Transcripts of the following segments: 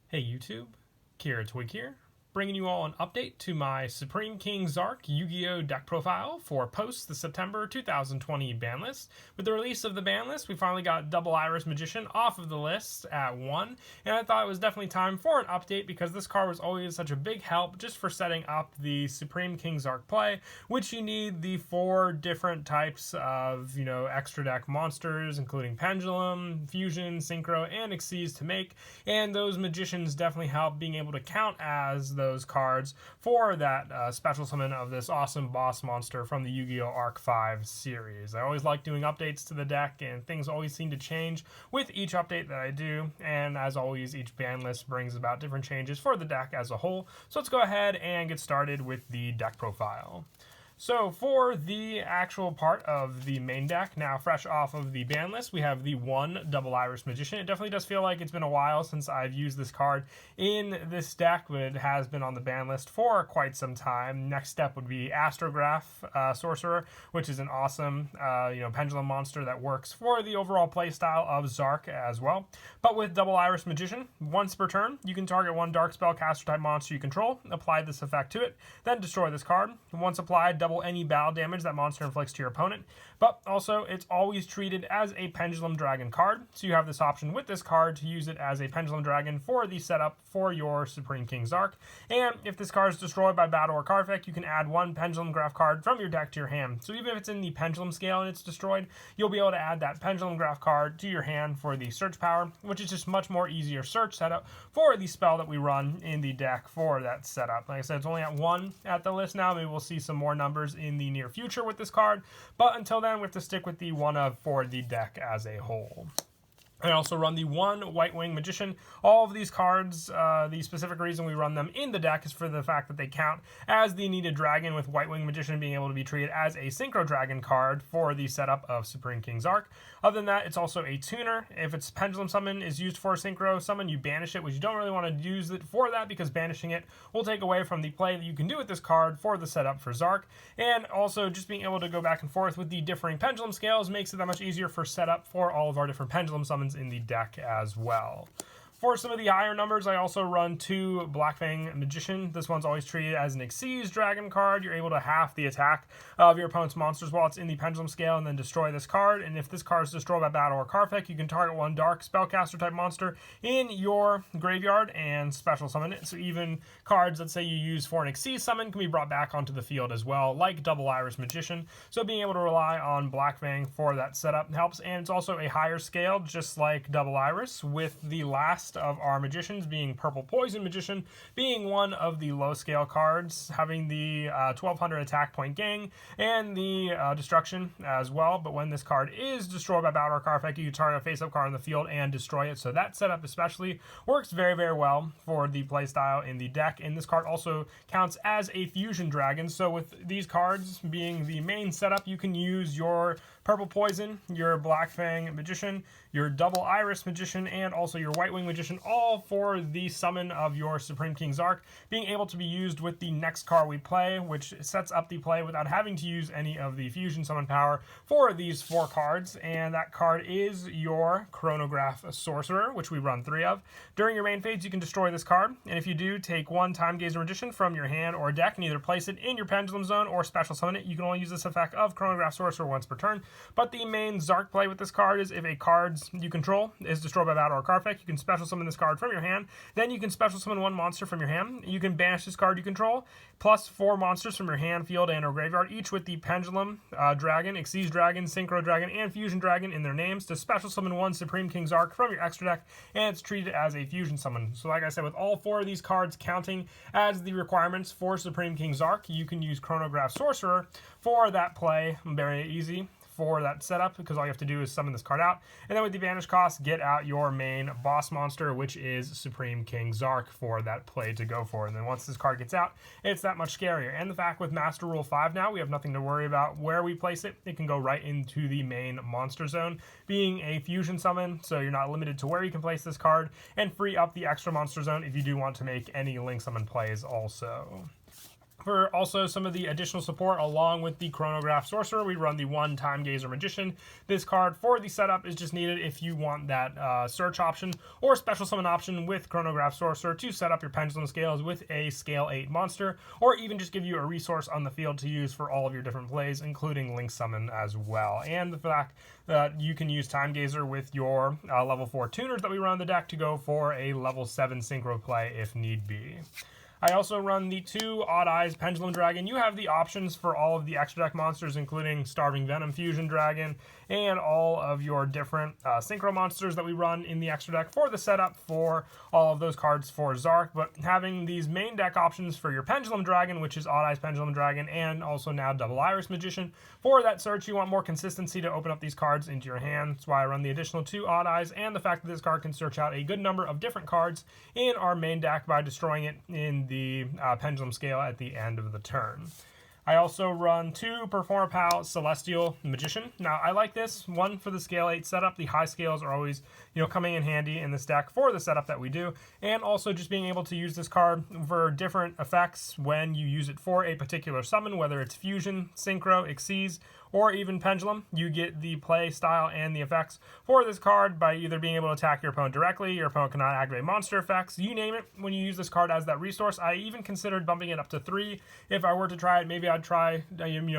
Hey YouTube, Kira Twig here, bringing you all an update to my Supreme King Zarc Yu-Gi-Oh deck profile for post the September 2020 ban list. With the release of the ban list, we finally got Double Iris Magician off of the list at 1, and I thought it was definitely time for an update because this card was always such a big help just for setting up the Supreme King Zarc play, which you need the 4 different types of, extra deck monsters, including Pendulum, Fusion, Synchro, and Xyz to make, and those Magicians definitely help being able to count as those cards for that special summon of this awesome boss monster from the Yu-Gi-Oh! Arc 5 series. I always like doing updates to the deck, and things always seem to change with each update that I do, and as always, each ban list brings about different changes for the deck as a whole. So let's go ahead and get started with the deck profile. So for the actual part of the main deck, now fresh off of the ban list, we have the 1 Double Iris Magician. It definitely does feel like it's been a while since I've used this card in this deck, but it has been on the ban list for quite some time. Next step would be Chronograph, sorcerer, which is an awesome pendulum monster that works for the overall playstyle of Zarc as well. But with Double Iris Magician, once per turn, you can target 1 dark spellcaster type monster you control, apply this effect to it, then destroy this card. Once applied, double any battle damage that monster inflicts to your opponent, but also it's always treated as a Pendulum Dragon card, so you have this option with this card to use it as a Pendulum Dragon for the setup for your Supreme King Zarc. And if this card is destroyed by battle or card effect, you can add 1 Pendulum Graph card from your deck to your hand. So even if it's in the Pendulum scale and it's destroyed, you'll be able to add that Pendulum Graph card to your hand for the search power, which is just much more easier search setup for the spell that we run in the deck for that setup. Like I said, it's only at 1 at the list now. Maybe we'll see some more numbers in the near future with this card, but until then we have to stick with the 1 of for the deck as a whole. I also run the 1 White Wing Magician. All of these cards, the specific reason we run them in the deck is for the fact that they count as the needed dragon, with White Wing Magician being able to be treated as a Synchro Dragon card for the setup of Supreme King Zarc. Other than that, it's also a tuner. If its Pendulum Summon is used for a Synchro Summon, you banish it, which you don't really want to use it for that because banishing it will take away from the play that you can do with this card for the setup for Zarc. And also just being able to go back and forth with the differing pendulum scales makes it that much easier for setup for all of our different pendulum summons in the deck as well. For some of the higher numbers, I also run 2 Black Fang Magician. This one's always treated as an Xyz Dragon card. You're able to half the attack of your opponent's monsters while it's in the Pendulum scale and then destroy this card. And if this card is destroyed by battle or card effect, you can target 1 Dark Spellcaster type monster in your graveyard and special summon it. So even cards that say you use for an Xyz summon can be brought back onto the field as well, like Double Iris Magician. So being able to rely on Black Fang for that setup helps. And it's also a higher scale, just like Double Iris, with the last of our magicians being Purple Poison Magician, being one of the low scale cards, having the 1200 attack point gang and the destruction as well. But when this card is destroyed by battle or card effect, you can target a face up card in the field and destroy it. So that setup especially works very, very well for the playstyle in the deck. And this card also counts as a Fusion Dragon. So with these cards being the main setup, you can use your Purple Poison, your Black Fang Magician, your Double Iris Magician, and also your White Wing Magician, all for the summon of your Supreme King Zarc, being able to be used with the next card we play, which sets up the play without having to use any of the Fusion Summon power for these 4 cards, and that card is your Chronograph Sorcerer, which we run 3 of. During your main phase, you can destroy this card, and if you do, take 1 Time Gazer Magician from your hand or deck and either place it in your Pendulum Zone or special summon it. You can only use this effect of Chronograph Sorcerer once per turn. But the main Zarc play with this card is if a card you control is destroyed by battle or card effect, you can special summon this card from your hand. Then you can special summon 1 monster from your hand. You can banish this card you control, plus 4 monsters from your hand, field, and or graveyard, each with the Pendulum Dragon, Xyz Dragon, Synchro Dragon, and Fusion Dragon in their names, to special summon 1 Supreme King Zarc from your extra deck, and it's treated as a Fusion Summon. So like I said, with all 4 of these cards counting as the requirements for Supreme King Zarc, you can use Chronograph Sorcerer for that play. Very easy for that setup because all you have to do is summon this card out, and then with the banish cost, get out your main boss monster, which is Supreme King Zarc, for that play to go for. And then once this card gets out, it's that much scarier. And the fact with Master Rule 5 now, we have nothing to worry about where we place it. It can go right into the main monster zone, being a fusion summon, so you're not limited to where you can place this card, and free up the extra monster zone if you do want to make any link summon plays also. For also some of the additional support along with the Chronograph Sorcerer, we run the 1 Time Gazer Magician. This card for the setup is just needed if you want that search option or special summon option with Chronograph Sorcerer to set up your Pendulum Scales with a Scale 8 monster, or even just give you a resource on the field to use for all of your different plays, including Link Summon as well. And the fact that you can use Time Gazer with your level 4 tuners that we run in the deck to go for a level 7 synchro play if need be. I also run the 2 Odd Eyes Pendulum Dragon. You have the options for all of the extra deck monsters, including Starving Venom Fusion Dragon, and all of your different synchro monsters that we run in the extra deck for the setup for all of those cards for Zarc. But having these main deck options for your Pendulum Dragon, which is Odd Eyes Pendulum Dragon, and also now Double Iris Magician, for that search, you want more consistency to open up these cards into your hand. That's why I run the additional 2 Odd Eyes, and the fact that this card can search out a good number of different cards in our main deck by destroying it in the Pendulum Scale at the end of the turn. I also run 2 performapal Celestial Magician. Now, I like this one for the Scale 8 setup. The high scales are always, coming in handy in this deck for the setup that we do, and also just being able to use this card for different effects when you use it for a particular summon, whether it's Fusion, Synchro, Xyz, or even Pendulum. You get the play style and the effects for this card by either being able to attack your opponent directly, your opponent cannot activate monster effects, you name it, when you use this card as that resource. I even considered bumping it up to 3 if I were to try it. Maybe I'd try,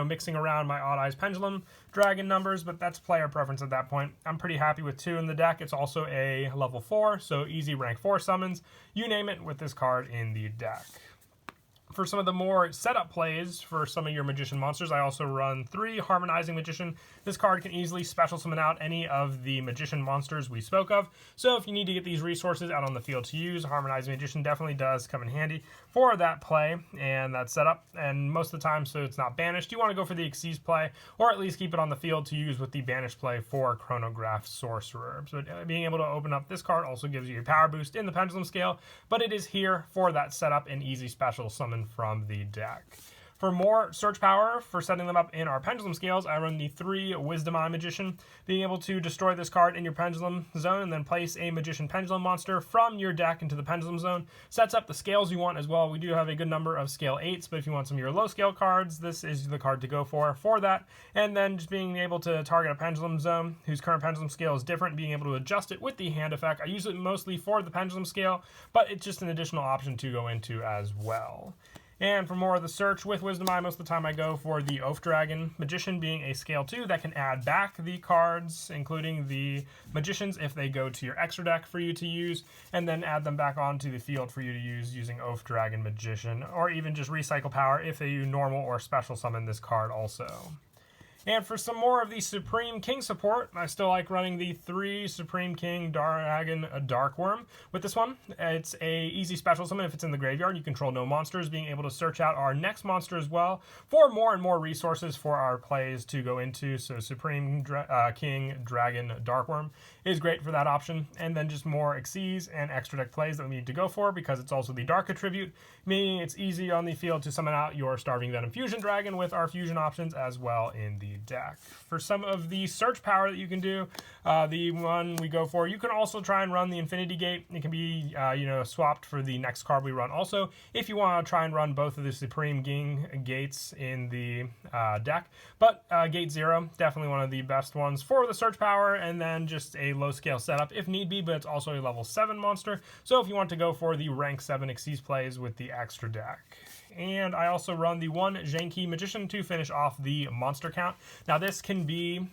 mixing around my Odd Eyes Pendulum Dragon numbers, but that's player preference at that point. I'm pretty happy with 2 in the deck. It's also a level 4, so easy rank 4 summons. You name it with this card in the deck. For some of the more setup plays for some of your Magician monsters, I also run 3 Harmonizing Magician. This card can easily special summon out any of the Magician monsters we spoke of. So if you need to get these resources out on the field to use, Harmonizing Magician definitely does come in handy for that play and that setup. And most of the time, so it's not banished, you want to go for the Xyz play, or at least keep it on the field to use with the banished play for Chronograph Sorcerer. So being able to open up this card also gives you a power boost in the Pendulum Scale, but it is here for that setup and easy special summon from the deck. For more search power for setting them up in our Pendulum Scales, I run the 3 Wisdom Eye Magician. Being able to destroy this card in your Pendulum Zone and then place a Magician Pendulum monster from your deck into the Pendulum Zone sets up the scales you want as well. We do have a good number of Scale 8s, but if you want some of your low scale cards, this is the card to go for that. And then just being able to target a Pendulum Zone whose current Pendulum Scale is different, being able to adjust it with the hand effect. I use it mostly for the Pendulum Scale, but it's just an additional option to go into as well. And for more of the search with Wisdom Eye, most of the time I go for the Oath Dragon Magician, being a Scale 2 that can add back the cards, including the Magicians, if they go to your extra deck for you to use, and then add them back onto the field for you to use using Oath Dragon Magician, or even just recycle power if they normal or special summon this card also. And for some more of the Supreme King support, I still like running the 3 Supreme King Dragon Dark Worm. With this one, it's a easy special summon if it's in the graveyard. You control no monsters, being able to search out our next monster as well for more and more resources for our plays to go into. So Supreme King Dragon Dark Worm is great for that option. And then just more Xyz and extra deck plays that we need to go for, because it's also the Dark attribute, meaning it's easy on the field to summon out your Starving Venom Fusion Dragon with our fusion options as well in the deck. For some of the search power that you can do, the one we go for, you can also try and run the Infinity Gate. It can be swapped for the next card we run also, if you want to try and run both of the Supreme King Gates in the deck. But Gate 0, definitely one of the best ones for the search power, and then just a low scale setup if need be, but it's also a level 7 monster, so if you want to go for the rank 7 Xyz plays with the extra deck. And I also run the 1 Zhenki Magician to finish off the monster count. Now this can be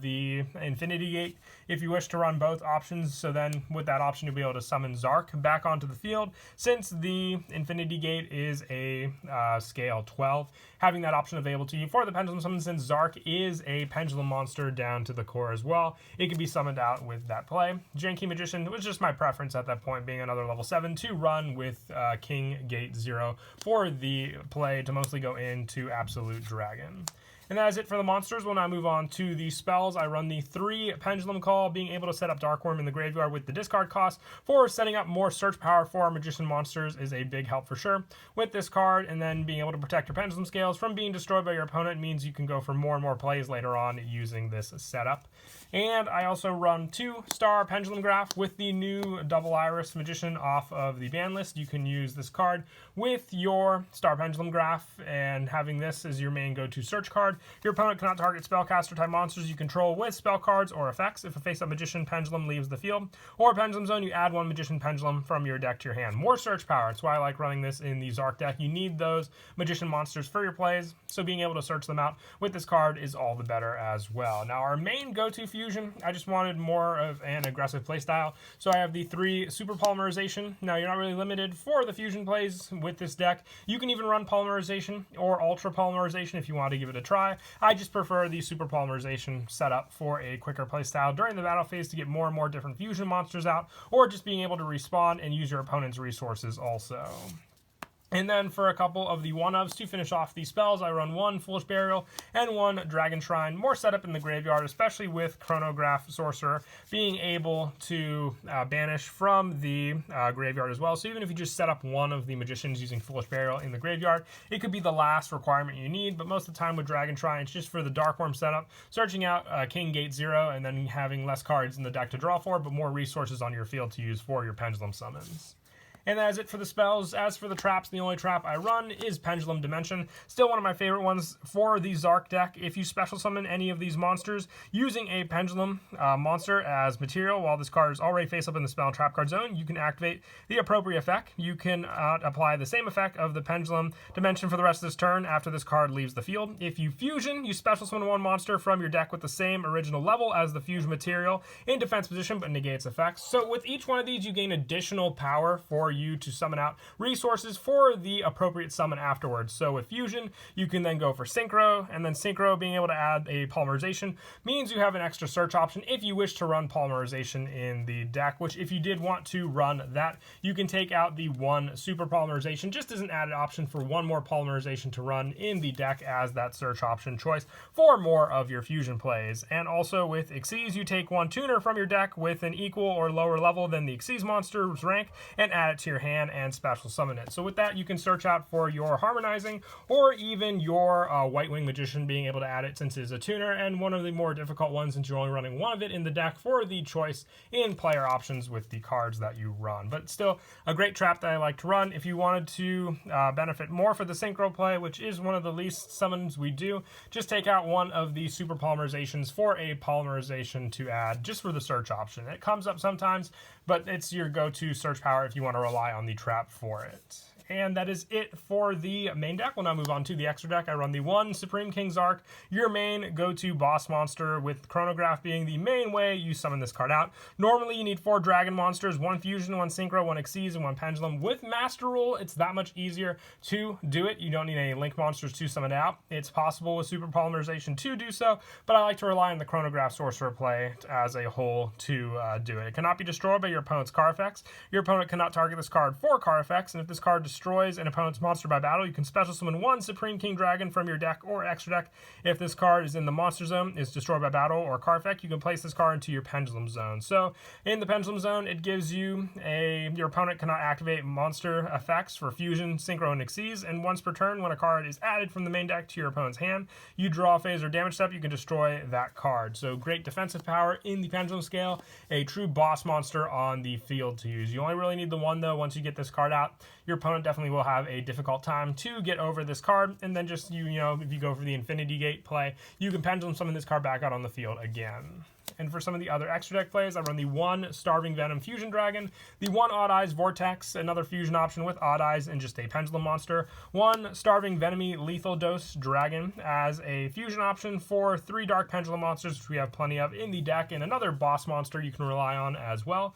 the Infinity Gate if you wish to run both options, so then with that option you'll be able to summon Zarc back onto the field. Since the Infinity Gate is a scale 12, having that option available to you for the Pendulum summon, since Zarc is a Pendulum monster down to the core as well, it can be summoned out with that play. Zhenki Magician was just my preference at that point, being another level 7 to run with King Gate 0 for the play to mostly go into Absolute Dragon. And that is it for the monsters. We'll now move on to the spells. I run the 3 Pendulum Call, being able to set up Dark Worm in the graveyard with the discard cost for setting up more search power for our Magician monsters is a big help for sure with this card. And then being able to protect your Pendulum Scales from being destroyed by your opponent means you can go for more and more plays later on using this setup. And I also run 2-star Pendulum Graph with the new Double Iris Magician off of the ban list. You can use this card with your Star Pendulum Graph, and having this as your main go-to search card. Your opponent cannot target spellcaster type monsters you control with spell cards or effects if a face-up Magician Pendulum leaves the field. Or Pendulum Zone, you add 1 Magician Pendulum from your deck to your hand. More search power. That's why I like running this in the Zarc deck. You need those Magician monsters for your plays, so being able to search them out with this card is all the better as well. Now, our main go-to fusion, I just wanted more of an aggressive playstyle, so I have the 3 Super Polymerization. Now, you're not really limited for the fusion plays with this deck. You can even run Polymerization or Ultra Polymerization if you want to give it a try. I just prefer the Super Polymerization setup for a quicker playstyle during the battle phase to get more and more different fusion monsters out, or just being able to respawn and use your opponent's resources also. And then for a couple of the one-ofs to finish off these spells, I run 1 Foolish Burial and 1 Dragon Shrine. More setup in the graveyard, especially with Chronograph Sorcerer being able to banish from the graveyard as well. So even if you just set up one of the Magicians using Foolish Burial in the graveyard, it could be the last requirement you need. But most of the time with Dragon Shrine, it's just for the Dark Worm setup, searching out King Gate 0 and then having less cards in the deck to draw for, but more resources on your field to use for your Pendulum summons. And that is it for the spells. As for the traps, the only trap I run is Pendulum Dimension. Still one of my favorite ones for the Zarc deck. If you special summon any of these monsters using a Pendulum monster as material while this card is already face up in the spell and trap card zone, you can activate the appropriate effect. You can apply the same effect of the Pendulum Dimension for the rest of this turn after this card leaves the field. If you fusion, you special summon 1 monster from your deck with the same original level as the fusion material in defense position but negates effects. So with each one of these, you gain additional power for you to summon out resources for the appropriate summon afterwards. So with fusion, you can then go for synchro, and then synchro being able to add a polymerization means you have an extra search option if you wish to run polymerization in the deck, which if you did want to run that, you can take out the 1 super polymerization just as an added option for 1 more polymerization to run in the deck as that search option choice for more of your fusion plays. And also with Xyz, you take 1 tuner from your deck with an equal or lower level than the Xyz monster's rank and add it to your hand and special summon it. So with that, you can search out for your Harmonizing or even your White Wing Magician being able to add it since it is a tuner, and one of the more difficult ones since you're only running 1 of it in the deck for the choice in player options with the cards that you run. But still a great trap that I like to run. If you wanted to benefit more for the synchro play, which is one of the least summons we do, just take out 1 of the super polymerizations for a polymerization to add just for the search option. It comes up sometimes, but it's your go-to search power if you want to rely on the trap for it. And that is it for the main deck. We'll now move on to the extra deck. I run the 1 Supreme King Zarc, your main go-to boss monster, with Chronograph being the main way you summon this card out. Normally, you need 4 dragon monsters, 1 fusion, 1 synchro, 1 Xyz, and 1 pendulum. With Master Rule, it's that much easier to do it. You don't need any link monsters to summon it out. It's possible with Super Polymerization to do so, but I like to rely on the Chronograph Sorcerer play as a whole to do it. It cannot be destroyed by your opponent's card effects. Your opponent cannot target this card for card effects, and if this card destroys an opponent's monster by battle, you can special summon 1 Supreme King Dragon from your deck or extra deck. If this card is in the monster zone, is destroyed by battle or card effect, you can place this card into your Pendulum Zone. So in the Pendulum Zone, it gives you your opponent cannot activate monster effects for fusion, synchro, and Xyz, and once per turn, when a card is added from the main deck to your opponent's hand, you draw a phase or damage step, you can destroy that card. So great defensive power in the Pendulum scale, a true boss monster on the field to use. You only really need the 1 though. Once you get this card out, your opponent definitely will have a difficult time to get over this card, and then just you know, if you go for the Infinity Gate play, you can Pendulum summon this card back out on the field again. And for some of the other extra deck plays, I run the 1 Starving Venom Fusion Dragon, the 1 Odd Eyes Vortex, another fusion option with Odd Eyes and just a Pendulum monster, 1 Starving Venomy Lethal Dose Dragon as a fusion option for 3 Dark Pendulum monsters, which we have plenty of in the deck, and another boss monster you can rely on as well.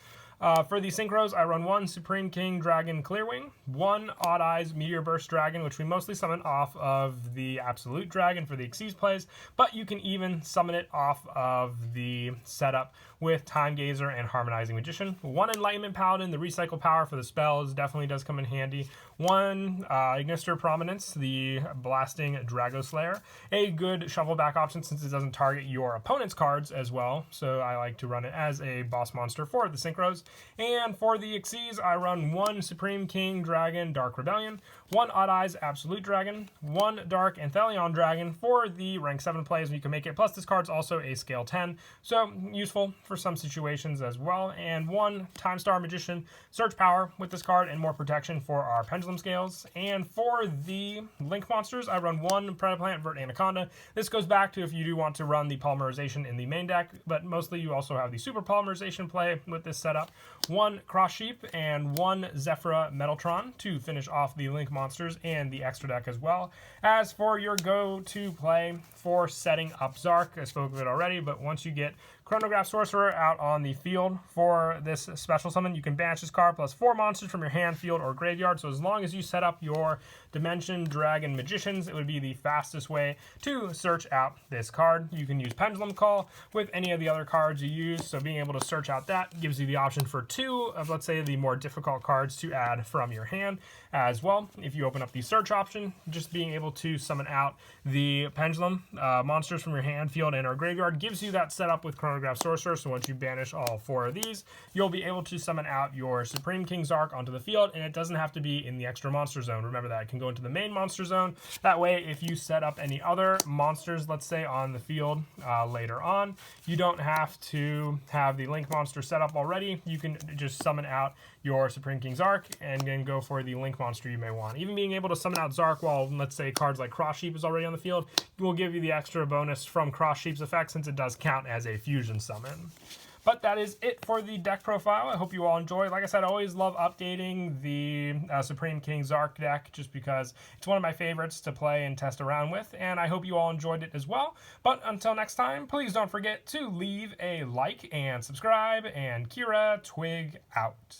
For the synchros, I run 1 Supreme King Dragon Clearwing, 1 Odd Eyes Meteor Burst Dragon, which we mostly summon off of the Absolute Dragon for the Xyz plays, but you can even summon it off of the setup with Time Gazer and Harmonizing Magician. 1 Enlightenment Paladin, the recycle power for the spells definitely does come in handy. 1 Ignister Prominence, the Blasting Drago Slayer, a good shuffle back option since it doesn't target your opponent's cards as well, so I like to run it as a boss monster for the synchros. And for the Xyz, I run 1 Supreme King Dragon Dark Rebellion, 1 Odd Eyes Absolute Dragon, 1 Dark Anthelion Dragon for the rank 7 plays, you can make it. Plus, this card's also a scale 10, so useful for some situations as well. And 1 Time Star Magician, search power with this card and more protection for our Pendulum scales. And for the Link monsters, I run 1 Predaplant Vert Anaconda. This goes back to if you do want to run the polymerization in the main deck, but mostly you also have the super polymerization play with this setup. 1 Cross Sheep and 1 Zephyra Metaltron to finish off the Link monsters and the extra deck as well. As for your go-to play for setting up Zarc, I spoke of it already, but once you get Chronograph Sorcerer out on the field for this special summon, you can banish this card plus 4 monsters from your hand, field, or graveyard. So as long as you set up your Dimension Dragon Magicians, it would be the fastest way to search out this card. You can use Pendulum Call with any of the other cards you use, so being able to search out that gives you the option for 2 of, let's say, the more difficult cards to add from your hand as well. If you open up the search option, just being able to summon out the Pendulum monsters from your hand, field, and or graveyard gives you that setup with Chronograph Sorcerer. So once you banish all 4 of these, you'll be able to summon out your Supreme King Zarc onto the field, and it doesn't have to be in the extra monster zone. Remember that it can go into the main monster zone. That way, if you set up any other monsters, let's say on the field later on, you don't have to have the Link monster set up already. You can just summon out your Supreme King Zarc and then go for the Link monster you may want. Even being able to summon out Zarc while, let's say, cards like Cross Sheep is already on the field will give you the extra bonus from Cross Sheep's effect, since it does count as a fusion summon. But that is it for the deck profile. I hope you all enjoy. Like I said, I always love updating the Supreme King Zarc deck just because it's one of my favorites to play and test around with, and I hope you all enjoyed it as well. But until next time, please don't forget to leave a like and subscribe, and Kira Twig out.